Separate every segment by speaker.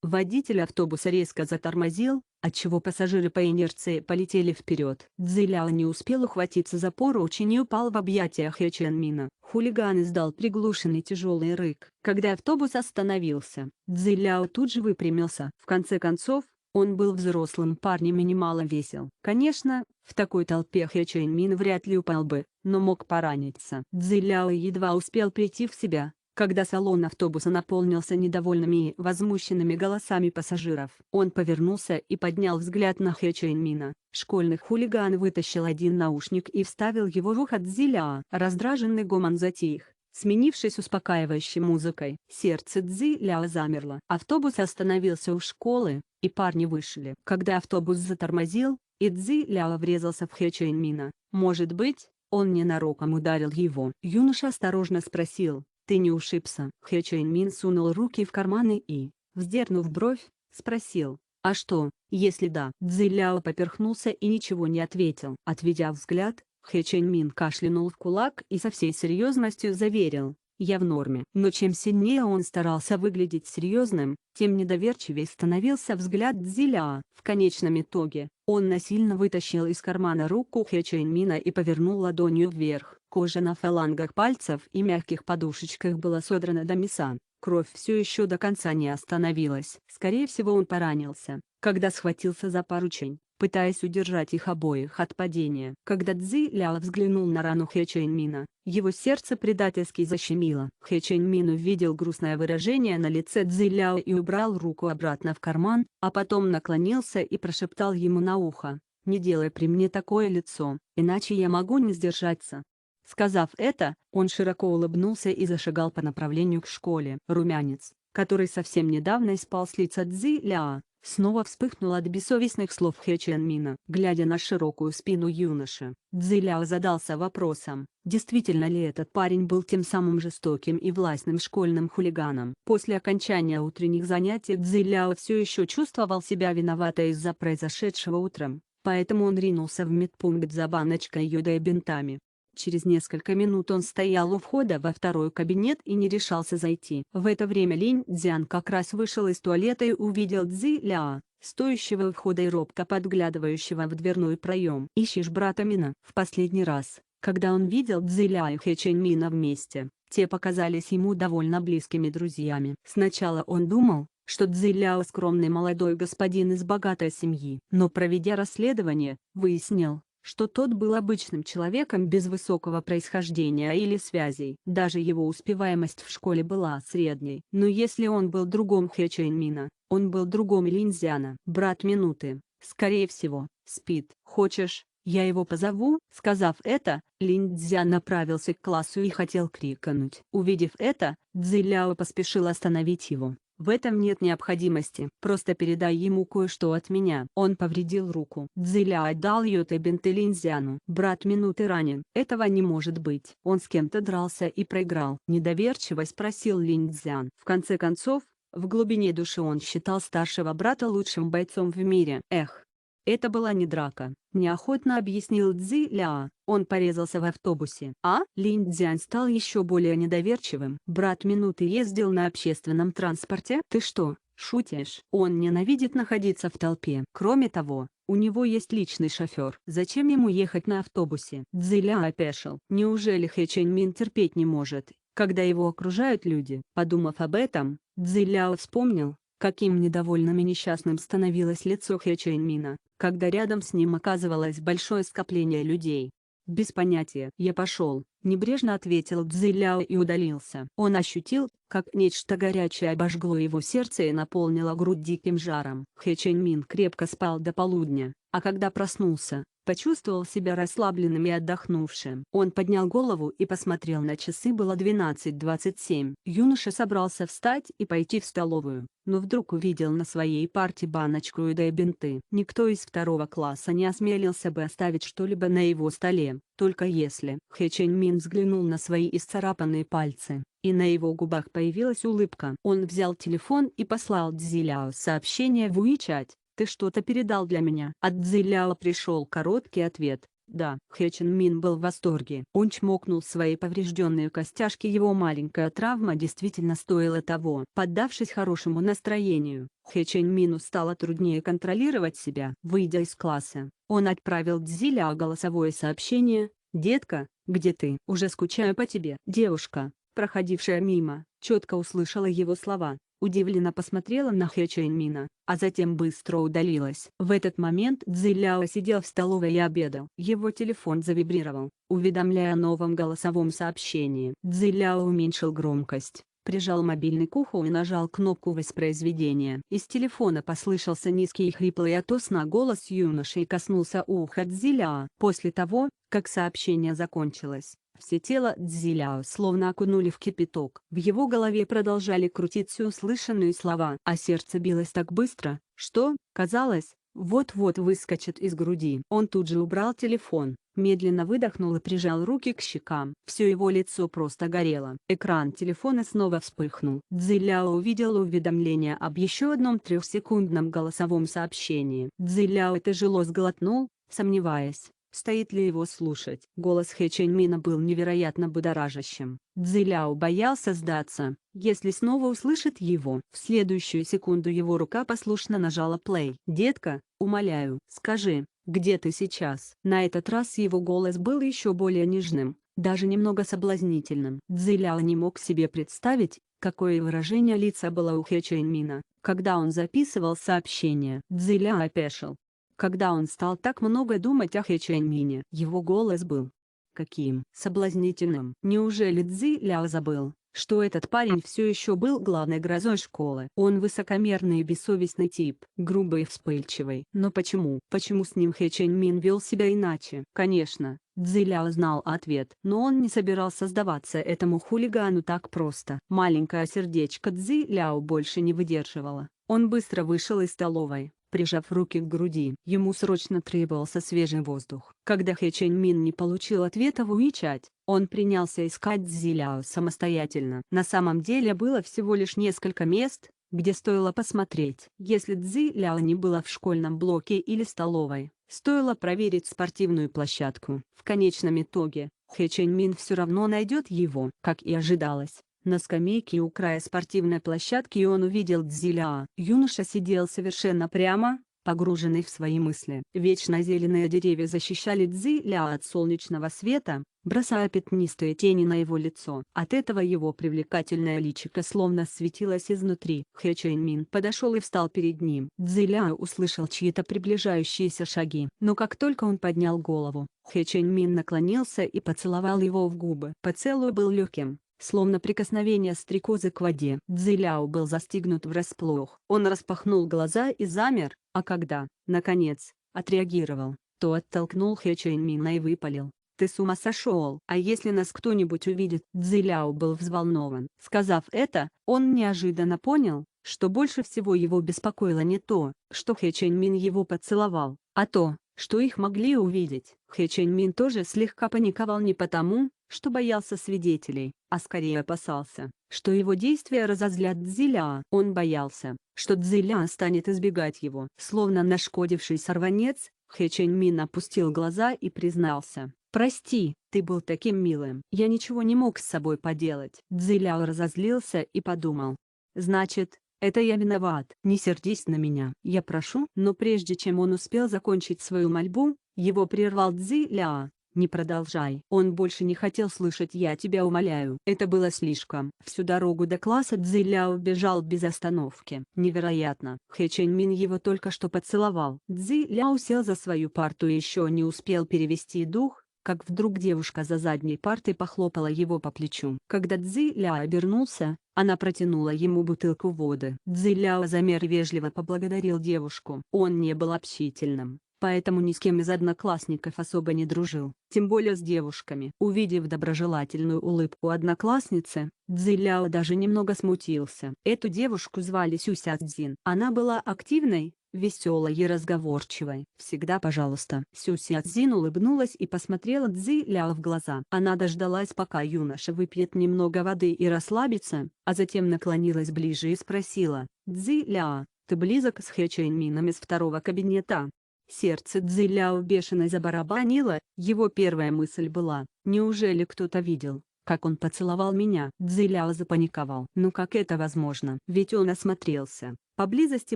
Speaker 1: Водитель автобуса резко затормозил, отчего пассажиры по инерции полетели вперед. Цзиляо не успел ухватиться за поручень и упал в объятиях Хэ Чжэньмина. Хулиган издал приглушенный тяжелый рык. Когда автобус остановился, Цзиляо тут же выпрямился. В конце концов, он был взрослым парнем и немало весел. Конечно, в такой толпе Хэ Чжэньмин вряд ли упал бы, но мог пораниться. Цзиляо едва успел прийти в себя, когда салон автобуса наполнился недовольными и возмущенными голосами пассажиров. Он повернулся и поднял взгляд на Хэ Чжэньмина. Школьный хулиган вытащил один наушник и вставил его в ухо Цзиляо. Раздраженный гомон затих, сменившись успокаивающей музыкой. Сердце Цзиляо замерло. Автобус остановился у школы, и парни вышли. Когда автобус затормозил, и Цзиляо врезался в Хэ Чжэньмина, может быть, он ненароком ударил его. Юноша осторожно спросил: «Ты не ушибся?» Хэ Чжэньмин сунул руки в карманы и, вздернув бровь, спросил: «А что, если да?» Цзиляо поперхнулся и ничего не ответил. Отведя взгляд, Хэ Чжэньмин кашлянул в кулак и со всей серьезностью заверил: «Я в норме». Но чем сильнее он старался выглядеть серьезным, тем недоверчивее становился взгляд Цзиляо. В конечном итоге, он насильно вытащил из кармана руку Хэ Чжэньмина и повернул ладонью вверх. Кожа на фалангах пальцев и мягких подушечках была содрана до мяса. Кровь все еще до конца не остановилась. Скорее всего, он поранился, когда схватился за поручень, пытаясь удержать их обоих от падения. Когда Цзиляо взглянул на рану Хэ Чжэньмина, его сердце предательски защемило. Хэ Чжэньмин увидел грустное выражение на лице Цзиляо и убрал руку обратно в карман, а потом наклонился и прошептал ему на ухо: «Не делай при мне такое лицо, иначе я могу не сдержаться». Сказав это, он широко улыбнулся и зашагал по направлению к школе. Румянец, который совсем недавно спал с лица Цзиляо, снова вспыхнул от бессовестных слов Хэ Чжэньмина. Глядя на широкую спину юноши, Цзиляо задался вопросом, действительно ли этот парень был тем самым жестоким и властным школьным хулиганом. После окончания утренних занятий Цзиляо все еще чувствовал себя виновато из-за произошедшего утром, поэтому он ринулся в медпункт за баночкой йода и бинтами. Через несколько минут он стоял у входа во второй кабинет и не решался зайти. В это время Линь Цзян как раз вышел из туалета и увидел Цзиляо, стоящего у входа и робко подглядывающего в дверной проем. «Ищешь брата Мина?» В последний раз, когда он видел Цзиляо и Хэ Чжэньмина вместе, те показались ему довольно близкими друзьями. Сначала он думал, что Цзиляо скромный молодой господин из богатой семьи, но проведя расследование, выяснил, что тот был обычным человеком без высокого происхождения или связей. Даже его успеваемость в школе была средней. Но если он был другом Хэ Чжэньмина, он был другом Линь Цзяна. Брат Минуты, скорее всего, спит. «Хочешь, я его позову?» Сказав это, Линь Цзян направился к классу и хотел крикнуть. Увидев это, Цзиляо поспешил остановить его. «В этом нет необходимости. Просто передай ему кое-что от меня». Он повредил руку. Цзиляо отдал йод и бинты Линь Цзяну. «Брат Минуты ранен». «Этого не может быть. Он с кем-то дрался и проиграл», — недоверчиво спросил Линь Цзян. В конце концов, в глубине души он считал старшего брата лучшим бойцом в мире. «Эх, это была не драка», — неохотно объяснил Цзиляо. «Он порезался в автобусе». «А?» Линь Цзян стал еще более недоверчивым. «Брат Минуты ездил на общественном транспорте?» «Ты что, шутишь?» «Он ненавидит находиться в толпе. Кроме того, у него есть личный шофер. Зачем ему ехать на автобусе?» Цзиляо опешил. Неужели Хэ Чжэньмин терпеть не может, когда его окружают люди? Подумав об этом, Цзиляо вспомнил, каким недовольным и несчастным становилось лицо Хэ Чжэньмина, когда рядом с ним оказывалось большое скопление людей. «Без понятия. Я пошел», — небрежно ответил Цзиляо и удалился. Он ощутил, как нечто горячее обожгло его сердце и наполнило грудь диким жаром. Хэ Чжэньмин крепко спал до полудня, а когда проснулся, почувствовал себя расслабленным и отдохнувшим. Он поднял голову и посмотрел на часы, было 12:27. Юноша собрался встать и пойти в столовую, но вдруг увидел на своей парте баночку йода и бинты. Никто из второго класса не осмелился бы оставить что-либо на его столе, только если. Хэ Чжэньмин взглянул на свои исцарапанные пальцы, и на его губах появилась улыбка. Он взял телефон и послал Цзиляо сообщение в WeChat: «Ты что-то передал для меня?» От Цзиляо пришел короткий ответ: Да, Хэ Чен Мин был в восторге. Он чмокнул свои поврежденные костяшки, его маленькая травма действительно стоила того. Поддавшись хорошему настроению, Хэ Чен Мину стало труднее контролировать себя. Выйдя из класса, он отправил Цзиляо голосовое сообщение: «Детка, где ты? Уже скучаю по тебе». Девушка, проходившая мимо, четко услышала его слова, удивленно посмотрела на Хэ Чен Мина, а затем быстро удалилась. В этот момент Цзиляо сидел в столовой и обедал. Его телефон завибрировал, уведомляя о новом голосовом сообщении. Цзиляо уменьшил громкость, прижал мобильный к уху и нажал кнопку воспроизведения. Из телефона послышался низкий и хриплый от сна голос юноши и коснулся уха Цзиляо. После того, как сообщение закончилось, все тело Цзиляо словно окунули в кипяток. В его голове продолжали крутиться услышанные слова, а сердце билось так быстро, что, казалось, вот-вот выскочит из груди. Он тут же убрал телефон, медленно выдохнул и прижал руки к щекам. Все его лицо просто горело. Экран телефона снова вспыхнул. Цзиляо увидел уведомление об еще одном 3-секундном голосовом сообщении. Цзиляо тяжело сглотнул, сомневаясь, стоит ли его слушать. Голос Хэ Чен Мина был невероятно будоражащим. Цзиляо боялся сдаться, если снова услышит его. В следующую секунду его рука послушно нажала плей. «Детка, умоляю, скажи, где ты сейчас?» На этот раз его голос был еще более нежным, даже немного соблазнительным. Цзиляо не мог себе представить, какое выражение лица было у Хэ Чен Мина, когда он записывал сообщение. Цзиляо опешил. Когда он стал так много думать о Хэ Чен Мине, его голос был каким соблазнительным. Неужели Цзиляо забыл, что этот парень все еще был главной грозой школы? Он высокомерный и бессовестный тип, грубый и вспыльчивый. Но почему? Почему с ним Хэ Чен Мин вел себя иначе? Конечно, Цзиляо знал ответ, но он не собирался сдаваться этому хулигану так просто. Маленькое сердечко Цзиляо больше не выдерживало. Он быстро вышел из столовой, прижав руки к груди. Ему срочно требовался свежий воздух. Когда Хэ Чен Мин не получил ответа в WeChat, он принялся искать Цзиляо самостоятельно. На самом деле было всего лишь несколько мест, где стоило посмотреть. Если Цзиляо не было в школьном блоке или столовой, стоило проверить спортивную площадку. В конечном итоге, Хэ Чен Мин все равно найдет его. Как и ожидалось, на скамейке у края спортивной площадки он увидел Цзиляо. Юноша сидел совершенно прямо, погруженный в свои мысли. Вечно зеленые деревья защищали Цзиляо от солнечного света, бросая пятнистые тени на его лицо. От этого его привлекательное личико словно светилось изнутри. Хэ Чен Мин подошел и встал перед ним. Цзиляо услышал чьи-то приближающиеся шаги. Но как только он поднял голову, Хэ Чен Мин наклонился и поцеловал его в губы. Поцелуй был легким, словно прикосновение стрекозы к воде. Цзиляо был застигнут врасплох. Он распахнул глаза и замер, а когда, наконец, отреагировал, то оттолкнул Хэ Чен Мина и выпалил: «Ты с ума сошел? А если нас кто-нибудь увидит?» Цзиляо был взволнован. Сказав это, он неожиданно понял, что больше всего его беспокоило не то, что Хэ Чен Мин его поцеловал, а то, что их могли увидеть. Хэ Чен Мин тоже слегка паниковал не потому, что боялся свидетелей, а скорее опасался, что его действия разозлят Цзиляо. Он боялся, что Цзиляо станет избегать его. Словно нашкодивший сорванец, Хэ Чен Мин опустил глаза и признался: «Прости, ты был таким милым. Я ничего не мог с собой поделать». Цзиляо разозлился и подумал: «Значит, это я виноват. Не сердись на меня, я прошу». Но прежде чем он успел закончить свою мольбу, его прервал Цзиляо: «Не продолжай». Он больше не хотел слышать «я тебя умоляю». Это было слишком. Всю дорогу до класса Цзиляо бежал без остановки. Невероятно. Хэ Чен Мин его только что поцеловал. Цзиляо сел за свою парту и еще не успел перевести дух, как вдруг девушка за задней партой похлопала его по плечу. Когда Цзиляо обернулся, она протянула ему бутылку воды. Цзиляо замер и вежливо поблагодарил девушку. Он не был общительным, поэтому ни с кем из одноклассников особо не дружил, тем более с девушками. Увидев доброжелательную улыбку одноклассницы, Цзиляо даже немного смутился. Эту девушку звали Сюся Цзин. Она была активной, веселой и разговорчивой. «Всегда пожалуйста». Сюся Цзин улыбнулась и посмотрела Цзиляо в глаза. Она дождалась, пока юноша выпьет немного воды и расслабится, а затем наклонилась ближе и спросила: «Цзиляо, ты близок с Хэ Чен Мином из второго кабинета?» Сердце Цзи Ляо бешено забарабанило, его первая мысль была: неужели кто-то видел, как он поцеловал меня? Цзи Ляо запаниковал. Ну как это возможно? Ведь он осмотрелся. Поблизости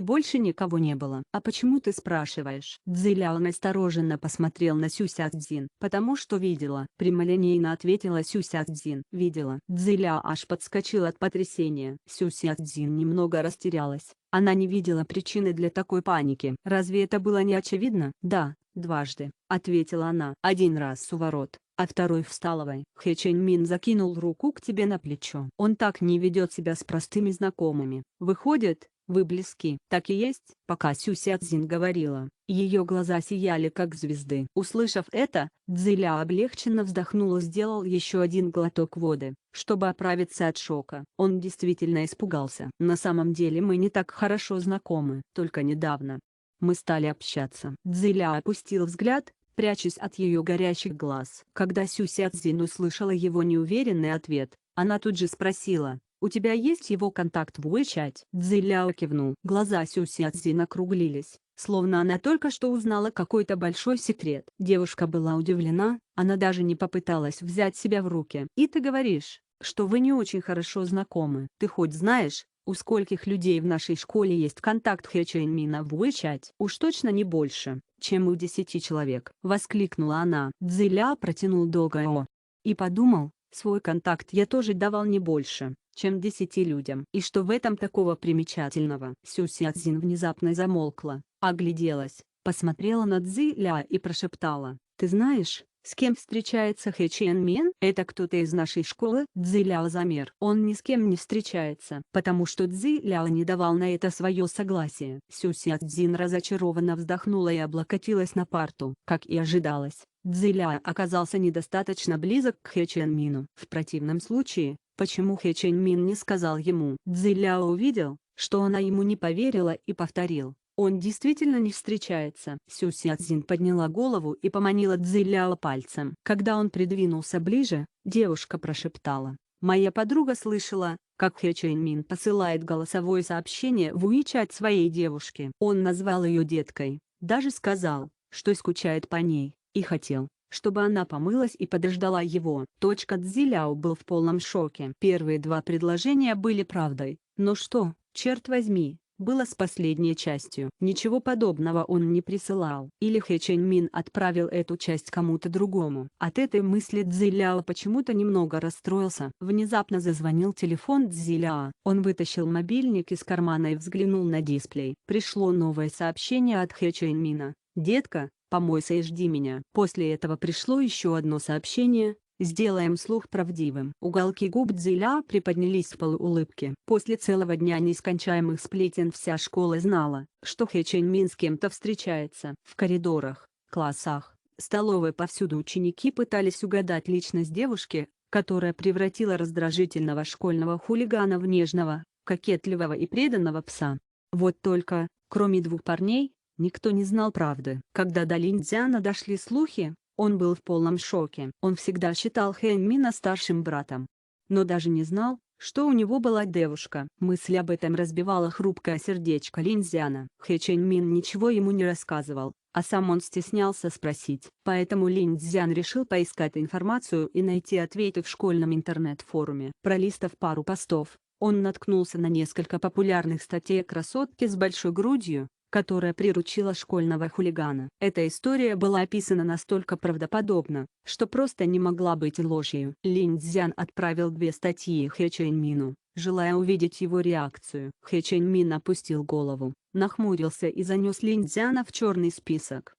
Speaker 1: больше никого не было. А почему ты спрашиваешь? Цзи Ляо настороженно посмотрел на Сю Сяцзин. Потому что видела. Прямолинейно ответила Сю Сяцзин. Видела. Цзи Ляо аж подскочил от потрясения. Сю Сяцзин немного растерялась. Она не видела причины для такой паники. Разве это было не очевидно? Да, дважды, ответила она. Один раз у ворот, а второй в столовой. Хэ Чэньмин закинул руку к тебе на плечо. Он так не ведет себя с простыми знакомыми. Выходит, вы близки. Так и есть. Пока Сю Сяцзин говорила, ее глаза сияли как звезды. Услышав это, Цзи Ляо облегченно вздохнул и сделал еще один глоток воды, чтобы оправиться от шока. Он действительно испугался. На самом деле мы не так хорошо знакомы, только недавно. Мы стали общаться. Цзи Ляо опустил взгляд, прячась от ее горящих глаз. Когда Сю Сяцзин услышала его неуверенный ответ, она тут же спросила: «У тебя есть его контакт в WeChat?» Цзи Ляо кивнул. Глаза Сю Сяцзин округлились, словно она только что узнала какой-то большой секрет. Девушка была удивлена, она даже не попыталась взять себя в руки. «И ты говоришь, что вы не очень хорошо знакомы. Ты хоть знаешь, у скольких людей в нашей школе есть контакт Хэ Чэньмина в WeChat?» «Уж точно не больше, чем у 10 человек», — воскликнула она. Цзи Ляо протянул долгое «о» и подумал: свой контакт я тоже давал не больше, чем 10 людям. И что в этом такого примечательного? Сю Сяцзин внезапно замолкла, огляделась, посмотрела на Цзи Ляо и прошептала: «Ты знаешь, с кем встречается Хэ Чэньмин?» «Это кто-то из нашей школы?» Цзи Ляо замер. Он ни с кем не встречается, потому что Цзи Ляо не давал на это свое согласие. Сю Сяцзин разочарованно вздохнула и облокотилась на парту. Как и ожидалось, Цзи Ляо оказался недостаточно близок к Хэ Чэньмину. В противном случае, почему Хэ Чэньмин не сказал ему? Цзи Ляо увидел, что она ему не поверила, и повторил: «Он действительно не встречается». Сю Сяцзин подняла голову и поманила Цзи Ляо пальцем. Когда он придвинулся ближе, девушка прошептала: «Моя подруга слышала, как Хэ Чэньмин посылает голосовое сообщение в WeChat своей девушке. Он назвал ее деткой, даже сказал, что скучает по ней, и хотел, чтобы она помылась и подождала его». Цзи Ляо был в полном шоке. Первые два предложения были правдой, но что, черт возьми, было с последней частью? Ничего подобного он не присылал. Или Хэ Чэньмин отправил эту часть кому-то другому. От этой мысли Цзи Ляо почему-то немного расстроился. Внезапно зазвонил телефон Цзи Ляо. Он вытащил мобильник из кармана и взглянул на дисплей. Пришло новое сообщение от Хэ Чэньмина: «Детка, помойся и жди меня». После этого пришло еще одно сообщение: «Сделаем слух правдивым». Уголки губ Цзи Ляо приподнялись в полуулыбке. После целого дня нескончаемых сплетен вся школа знала, что Хэ Чэньмин с кем-то встречается. В коридорах, классах, столовой повсюду ученики пытались угадать личность девушки, которая превратила раздражительного школьного хулигана в нежного, кокетливого и преданного пса. Вот только, кроме двух парней, никто не знал правды. Когда до Линь Цзяна дошли слухи, он был в полном шоке. Он всегда считал Хэ Мина старшим братом, но даже не знал, что у него была девушка. Мысль об этом разбивала хрупкое сердечко Линь Цзяна. Хэ Чэньмин ничего ему не рассказывал, а сам он стеснялся спросить. Поэтому Линь Цзян решил поискать информацию и найти ответы в школьном интернет-форуме. Пролистав пару постов, он наткнулся на несколько популярных статей о красотке с большой грудью, которая приручила школьного хулигана. Эта история была описана настолько правдоподобно, что просто не могла быть ложью. Линь Цзян отправил 2 статьи Хэ Чэньмину, желая увидеть его реакцию. Хэ Чэньмин опустил голову, нахмурился и занес Линь Цзяна в черный список.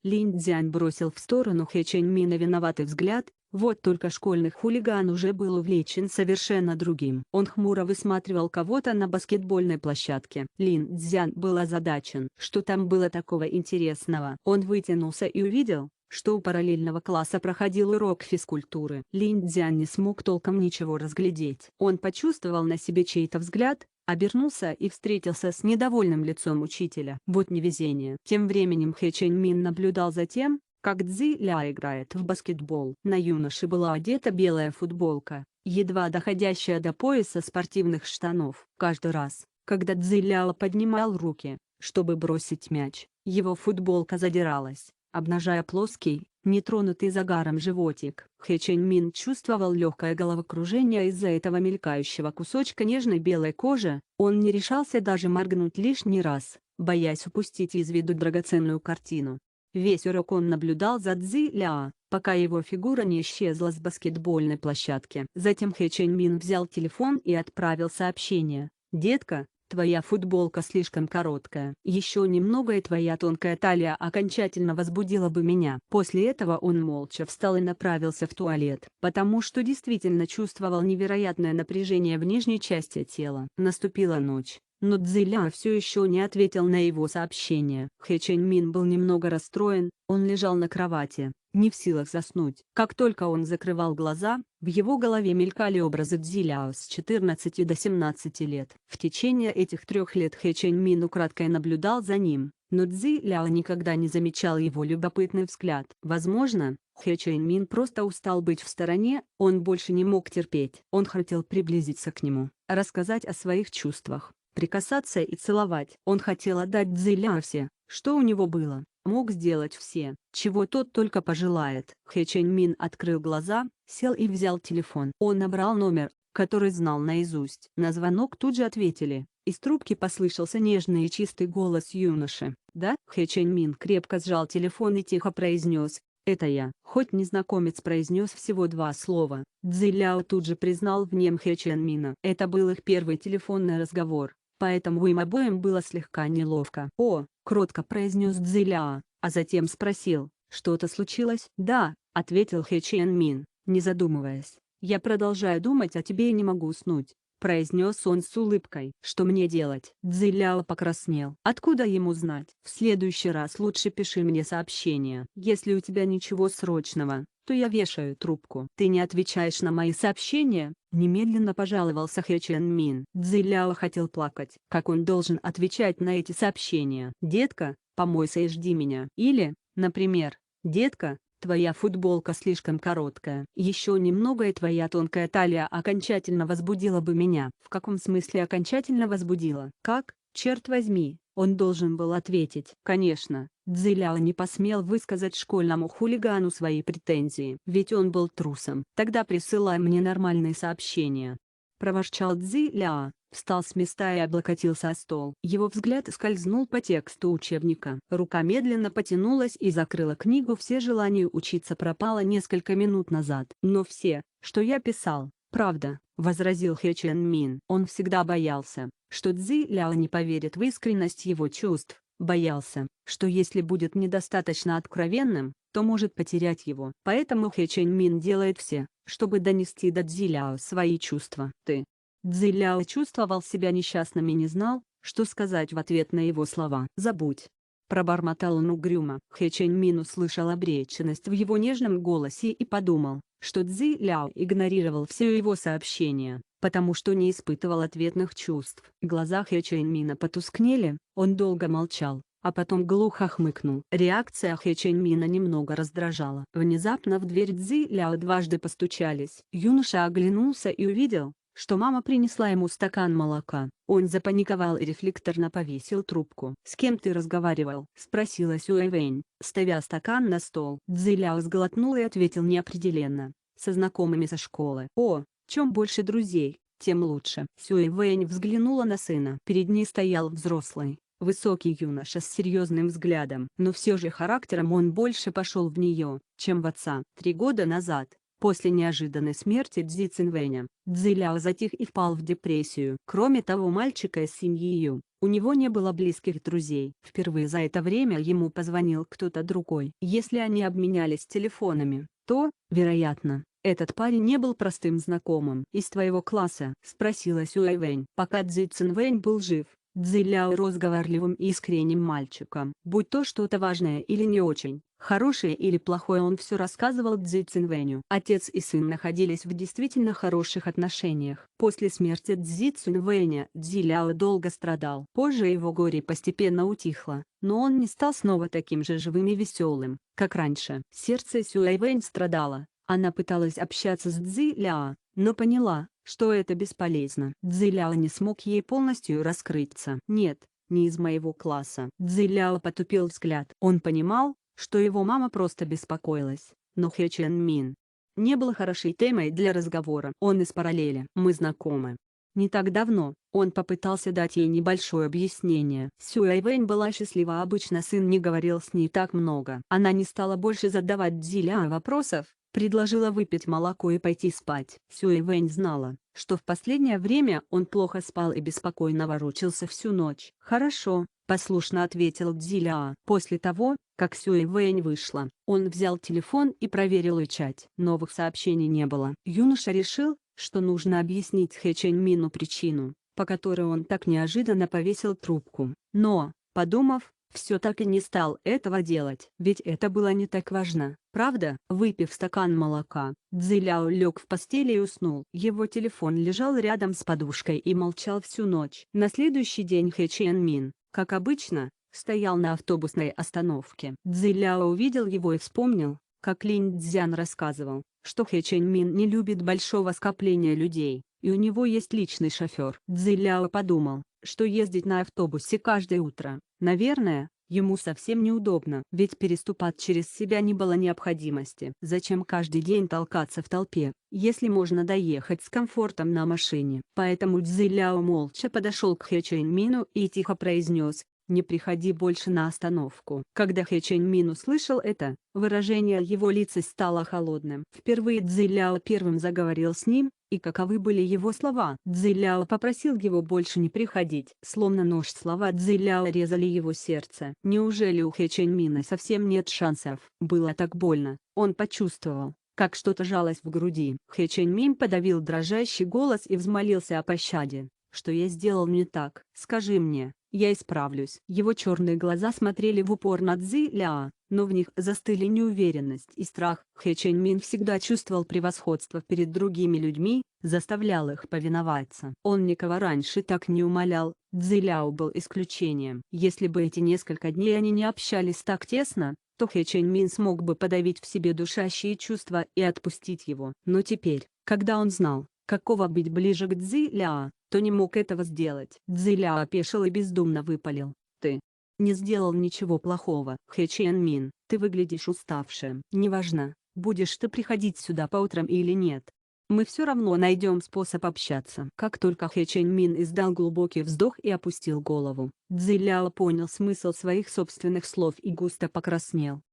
Speaker 1: Линь Цзян бросил в сторону Хэ Чэньмина виноватый взгляд. Вот только школьный хулиган уже был увлечен совершенно другим. Он хмуро высматривал кого-то на баскетбольной площадке. Лин Цзян был озадачен. Что там было такого интересного? Он вытянулся и увидел, что у параллельного класса проходил урок физкультуры. Лин Цзян не смог толком ничего разглядеть. Он почувствовал на себе чей-то взгляд, обернулся и встретился с недовольным лицом учителя. Вот невезение. Тем временем Хэ Чэньмин наблюдал за тем, как Цзи Ляо играет в баскетбол. На юноше была одета белая футболка, едва доходящая до пояса спортивных штанов. Каждый раз, когда Цзи Ляо поднимал руки, чтобы бросить мяч, Его футболка задиралась, обнажая плоский, нетронутый загаром животик. Хэ Чэнь Мин чувствовал легкое головокружение из-за этого мелькающего кусочка нежной белой кожи. Он не решался даже моргнуть лишний раз, боясь упустить из виду драгоценную картину. Весь урок он наблюдал за Цзи Ляо, пока его фигура не исчезла с баскетбольной площадки. Затем Хэ Чэнь Мин взял телефон и отправил сообщение: «Детка, твоя футболка слишком короткая. Еще немного и твоя тонкая талия окончательно возбудила бы меня». После этого он молча встал и направился в туалет, потому что действительно чувствовал невероятное напряжение в нижней части тела. Наступила ночь, но Цзи Ляо все еще не ответил на его сообщение. Хэ Чэнь Мин был немного расстроен, он лежал на кровати, не в силах заснуть. Как только он закрывал глаза, в его голове мелькали образы Цзи Ляо с 14 до 17 лет. В течение этих 3 лет Хэ Чэнь Мин украдкой наблюдал за ним, но Цзи Ляо никогда не замечал его любопытный взгляд. Возможно, Хэ Чэнь Мин просто устал быть в стороне, он больше не мог терпеть. Он хотел приблизиться к нему, рассказать о своих чувствах, прикасаться и целовать. Он хотел отдать Цзи Ляо все, что у него было, мог сделать все, чего тот только пожелает. Хэ Чэнь Мин открыл глаза, сел и взял телефон. Он набрал номер, который знал наизусть. На звонок тут же ответили. Из трубки послышался нежный и чистый голос юноши. «Да?» Хэ Чэнь Мин крепко сжал телефон и тихо произнес: «Это я». Хоть незнакомец произнес всего 2 слова, Цзи Ляо тут же признал в нем Хэ Чэнь Мина. Это был их первый телефонный разговор, поэтому им обоим было слегка неловко. «О», — кротко произнес Цзи Ляо, а затем спросил: «Что-то случилось?» «Да», — ответил Хэ Чэнь Мин, не задумываясь. «Я продолжаю думать о тебе и не могу уснуть», — произнес он с улыбкой. «Что мне делать?» Цзи Ляо покраснел. Откуда ему знать? «В следующий раз лучше пиши мне сообщение. Если у тебя ничего срочного, то я вешаю трубку». «Ты не отвечаешь на мои сообщения?» Немедленно пожаловался Хэ Чэнь Мин. Цзи Ляо хотел плакать. Как он должен отвечать на эти сообщения? «Детка, помойся и жди меня». Или, например: «Детка, твоя футболка слишком короткая. Еще немного и твоя тонкая талия окончательно возбудила бы меня». В каком смысле окончательно возбудила? Как, черт возьми, он должен был ответить? Конечно, Цзи Ляо не посмел высказать школьному хулигану свои претензии, ведь он был трусом. «Тогда присылай мне нормальные сообщения», — проворчал Цзи Ляо, встал с места и облокотился о стол. Его взгляд скользнул по тексту учебника. Рука медленно потянулась и закрыла книгу. «Все желание учиться пропало несколько минут назад». «Но все, что я писал, правда», — возразил Хэ Чэнь Мин. Он всегда боялся, что Цзи Ляо не поверит в искренность его чувств, боялся, что если будет недостаточно откровенным, то может потерять его. Поэтому Хэ Чэнь Мин делает все, чтобы донести до Цзи Ляо свои чувства. Цзи Ляо чувствовал себя несчастным и не знал, что сказать в ответ на его слова. «Забудь», — пробормотал он угрюмо. Хэ Чэнь Мин услышал обреченность в его нежном голосе и подумал, что Цзи Ляо игнорировал все его сообщения, потому что не испытывал ответных чувств. Глаза Хэ Чэнь Мина потускнели, он долго молчал, а потом глухо хмыкнул. Реакция Хэ Чэнь Мина немного раздражала. Внезапно в дверь Цзи Ляо дважды постучались. Юноша оглянулся и увидел, что мама принесла ему стакан молока. Он запаниковал и рефлекторно повесил трубку. «С кем ты разговаривал?» — спросила Сюэ Вэнь, ставя стакан на стол. Цзи Ляо сглотнул и ответил неопределенно: «Со знакомыми со школы». «О, чем больше друзей, тем лучше». Сюэ Вэнь взглянула на сына. Перед ней стоял взрослый, высокий юноша с серьезным взглядом, но все же характером он больше пошел в нее, чем в отца. 3 года назад, после неожиданной смерти Цзи Цинвэня, Цзи Ляо затих и впал в депрессию. Кроме того мальчика из семьи Ю, у него не было близких друзей. Впервые за это время ему позвонил кто-то другой. Если они обменялись телефонами, то, вероятно, этот парень не был простым знакомым. «Из твоего класса?» — спросила Сюэ Вэнь. Пока Цзи Цинвэнь был жив, Цзи Ляо рос говорливым и искренним мальчиком. Будь то что-то важное или не очень, хорошее или плохое, он все рассказывал Цзи Цинвэню. Отец и сын находились в действительно хороших отношениях. После смерти Цзи Цинвэня Цзи Ляо долго страдал. Позже его горе постепенно утихло, но он не стал снова таким же живым и веселым, как раньше. Сердце Сюэ Вэнь страдало. Она пыталась общаться с Цзи Ляо, но поняла, что это бесполезно. Цзи Ляо не смог ей полностью раскрыться. «Нет, не из моего класса. Цзиляо потупил взгляд. Он понимал, что его мама просто беспокоилась, но Хэ Чен Мин не был хорошей темой для разговора. Он из параллели. Мы знакомы. Не так давно, он попытался дать ей небольшое объяснение. Сюэ Вэнь была счастлива, обычно сын не говорил с ней так много. Она не стала больше задавать Цзиляо вопросов, предложила выпить молоко и пойти спать. Сюэ Вэнь знала, что в последнее время он плохо спал и беспокойно ворочался всю ночь. «Хорошо», — послушно ответил Цзиляо. После того, как Сюэ Вэнь вышла, он взял телефон и проверил чат. Новых сообщений не было. Юноша решил, что нужно объяснить Хэ Чен Мину причину, по которой он так неожиданно повесил трубку. Но, подумав, все так и не стал этого делать. Ведь это было не так важно, правда? Выпив стакан молока, Цзиляо лег в постели и уснул. Его телефон лежал рядом с подушкой и молчал всю ночь. На следующий день Хэ Чен Мин, как обычно, стоял на автобусной остановке. Цзиляо увидел его и вспомнил, как Линь Цзян рассказывал, что Хэ Чен Мин не любит большого скопления людей, и у него есть личный шофер. Цзиляо подумал, что ездить на автобусе каждое утро, наверное, ему совсем неудобно, ведь переступать через себя не было необходимости. Зачем каждый день толкаться в толпе, если можно доехать с комфортом на машине? Поэтому Цзиляо молча подошел к Хэ Чен Мину и тихо произнес: «Не приходи больше на остановку». Когда Хэ Чен Мин услышал это, выражение его лица стало холодным. Впервые Цзиляо первым заговорил с ним, и каковы были его слова? Цзиляо попросил его больше не приходить. Словно нож слова Цзиляо резали его сердце. Неужели у Хэ Чен Мина совсем нет шансов? Было так больно. Он почувствовал, как что-то жалось в груди. Хэ Чен Мин подавил дрожащий голос и взмолился о пощаде. «Что я сделал не так? Скажи мне, я исправлюсь». Его черные глаза смотрели в упор на Цзиляо, но в них застыли неуверенность и страх. Хэ Чен Мин всегда чувствовал превосходство перед другими людьми, заставлял их повиноваться. Он никого раньше так не умолял. Цзиляо был исключением. Если бы эти несколько дней они не общались так тесно, то Хэ Чен Мин смог бы подавить в себе душащие чувства и отпустить его. Но теперь, когда он знал, какого быть ближе к Цзиляо, то не мог этого сделать. Цзиляо опешил и бездумно выпалил: «Ты не сделал ничего плохого. Хэ Чен Мин, ты выглядишь уставшим. Неважно, будешь ты приходить сюда по утрам или нет. Мы все равно найдем способ общаться». Как только Хэ Чен Мин издал глубокий вздох и опустил голову, Цзиляо понял смысл своих собственных слов и густо покраснел.